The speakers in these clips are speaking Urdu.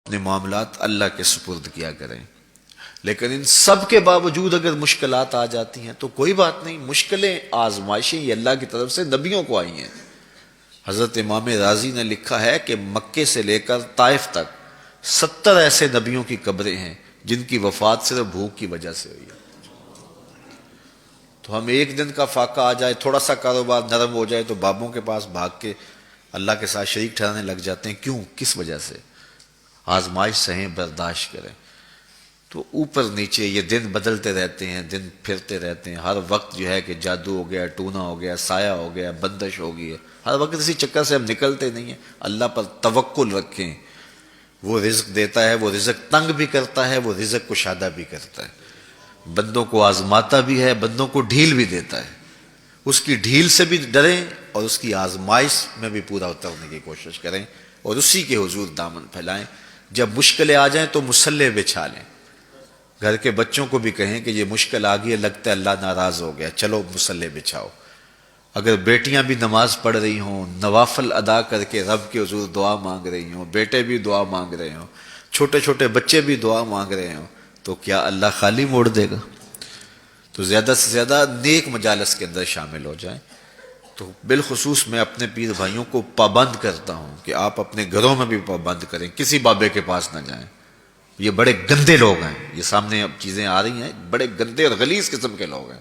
اپنے معاملات اللہ کے سپرد کیا کریں. لیکن ان سب کے باوجود اگر مشکلات آ جاتی ہیں تو کوئی بات نہیں، مشکلیں آزمائشیں یہ اللہ کی طرف سے نبیوں کو آئی ہیں. حضرت امام رازی نے لکھا ہے کہ مکے سے لے کر طائف تک 70 ایسے نبیوں کی قبریں ہیں جن کی وفات صرف بھوک کی وجہ سے ہوئی ہے. تو ہم ایک دن کا فاقہ آ جائے، تھوڑا سا کاروبار نرم ہو جائے تو بابوں کے پاس بھاگ کے اللہ کے ساتھ شریک ٹھہرانے لگ جاتے ہیں. کیوں؟ کس وجہ سے؟ آزمائش سہیں، برداشت کریں. تو اوپر نیچے یہ دن بدلتے رہتے ہیں، دن پھرتے رہتے ہیں. ہر وقت جو ہے کہ جادو ہو گیا، ٹونا ہو گیا، سایہ ہو گیا، بندش ہو گئی ہے. ہر وقت اسی چکر سے ہم نکلتے نہیں ہیں. اللہ پر توکل رکھیں، وہ رزق دیتا ہے، وہ رزق تنگ بھی کرتا ہے، وہ رزق کشادہ بھی کرتا ہے. بندوں کو آزماتا بھی ہے، بندوں کو ڈھیل بھی دیتا ہے. اس کی ڈھیل سے بھی ڈریں اور اس کی آزمائش میں بھی پورا اترنے کی کوشش کریں اور اسی کے حضور دامن پھیلائیں. جب مشکلیں آ جائیں تو مصلح بچھا لیں. گھر کے بچوں کو بھی کہیں کہ یہ مشکل آ گئی ہے، لگتا ہے اللہ ناراض ہو گیا، چلو مصلح بچھاؤ. اگر بیٹیاں بھی نماز پڑھ رہی ہوں، نوافل ادا کر کے رب کے حضور دعا مانگ رہی ہوں، بیٹے بھی دعا مانگ رہے ہوں، چھوٹے چھوٹے بچے بھی دعا مانگ رہے ہوں، تو کیا اللہ خالی موڑ دے گا؟ تو زیادہ سے زیادہ نیک مجالس کے اندر شامل ہو جائیں. تو بالخصوص میں اپنے پیر بھائیوں کو پابند کرتا ہوں کہ آپ اپنے گھروں میں بھی پابند کریں، کسی بابے کے پاس نہ جائیں. یہ بڑے گندے لوگ ہیں، یہ سامنے اب چیزیں آ رہی ہیں، بڑے گندے اور غلیظ قسم کے لوگ ہیں.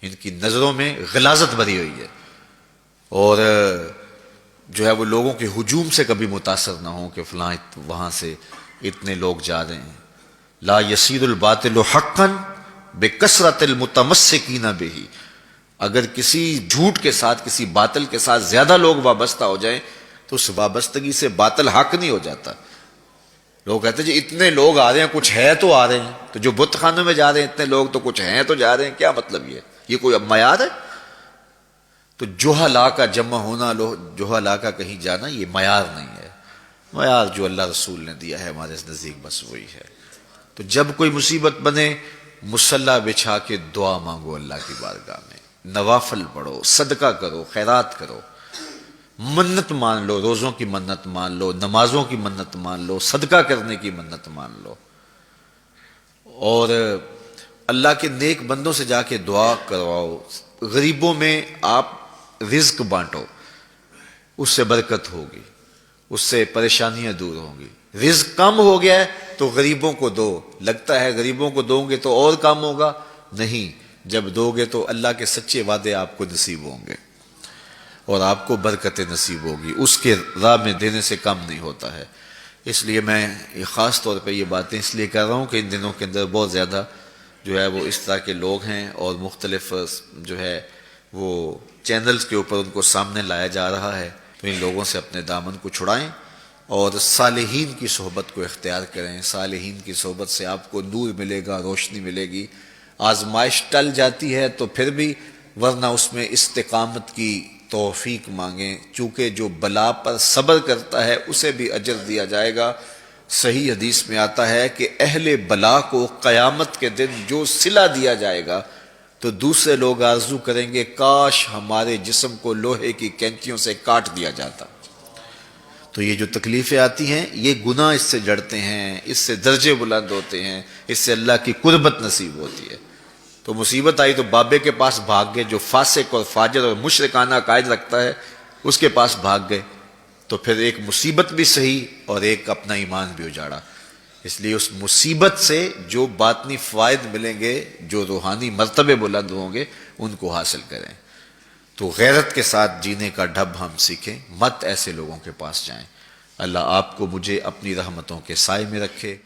ان کی نظروں میں غلاظت بھری ہوئی ہے اور جو ہے وہ لوگوں کے ہجوم سے کبھی متاثر نہ ہوں کہ فلاں وہاں سے اتنے لوگ جا رہے ہیں. لا یسیر الباطل حقا بکثرت المتمسکین بہ. اگر کسی جھوٹ کے ساتھ، کسی باطل کے ساتھ زیادہ لوگ وابستہ ہو جائیں تو اس وابستگی سے باطل حق نہیں ہو جاتا. لوگ کہتے ہیں جی اتنے لوگ آ رہے ہیں، کچھ ہے تو آ رہے ہیں. تو جو بت خانوں میں جا رہے ہیں اتنے لوگ تو کچھ ہیں تو جا رہے ہیں، کیا مطلب یہ کوئی اب معیار ہے؟ تو جوہلا کا جمع ہونا، جوہلا کا کہیں جانا، یہ معیار نہیں ہے. معیار جو اللہ رسول نے دیا ہے ہمارے نزدیک بس وہی ہے. تو جب کوئی مصیبت بنے، مصلح بچھا کے دعا مانگو اللہ کی بارگاہ میں، نوافل پڑھو، صدقہ کرو، خیرات کرو، منت مان لو، روزوں کی منت مان لو، نمازوں کی منت مان لو، صدقہ کرنے کی منت مان لو. اور اللہ کے نیک بندوں سے جا کے دعا کرواؤ. غریبوں میں آپ رزق بانٹو، اس سے برکت ہوگی، اس سے پریشانیاں دور ہوں گی. رزق کم ہو گیا ہے تو غریبوں کو دو. لگتا ہے غریبوں کو دو گے تو اور کم ہوگا، نہیں. جب دو گے تو اللہ کے سچے وعدے آپ کو نصیب ہوں گے اور آپ کو برکت نصیب ہوگی. اس کے راہ میں دینے سے کم نہیں ہوتا ہے. اس لیے میں خاص طور پہ یہ باتیں اس لیے کر رہا ہوں کہ ان دنوں کے اندر بہت زیادہ جو ہے وہ اس طرح کے لوگ ہیں اور مختلف جو ہے وہ چینلز کے اوپر ان کو سامنے لایا جا رہا ہے. تو ان لوگوں سے اپنے دامن کو چھڑائیں اور صالحین کی صحبت کو اختیار کریں. صالحین کی صحبت سے آپ کو نور ملے گا، روشنی ملے گی. آزمائش ٹل جاتی ہے تو پھر بھی، ورنہ اس میں استقامت کی توفیق مانگیں، چونکہ جو بلا پر صبر کرتا ہے اسے بھی اجر دیا جائے گا. صحیح حدیث میں آتا ہے کہ اہل بلا کو قیامت کے دن جو صلہ دیا جائے گا تو دوسرے لوگ آرزو کریں گے کاش ہمارے جسم کو لوہے کی کینچیوں سے کاٹ دیا جاتا. تو یہ جو تکلیفیں آتی ہیں یہ گناہ اس سے جڑتے ہیں، اس سے درجے بلند ہوتے ہیں، اس سے اللہ کی قربت نصیب ہوتی ہے. تو مصیبت آئی تو بابے کے پاس بھاگ گئے، جو فاسق اور فاجر اور مشرکانہ عقائد رکھتا ہے اس کے پاس بھاگ گئے، تو پھر ایک مصیبت بھی صحیح اور ایک اپنا ایمان بھی اجاڑا. اس لیے اس مصیبت سے جو باطنی فوائد ملیں گے، جو روحانی مرتبے بلند ہوں گے، ان کو حاصل کریں. تو غیرت کے ساتھ جینے کا ڈھب ہم سیکھیں، مت ایسے لوگوں کے پاس جائیں. اللہ آپ کو مجھے اپنی رحمتوں کے سائے میں رکھے.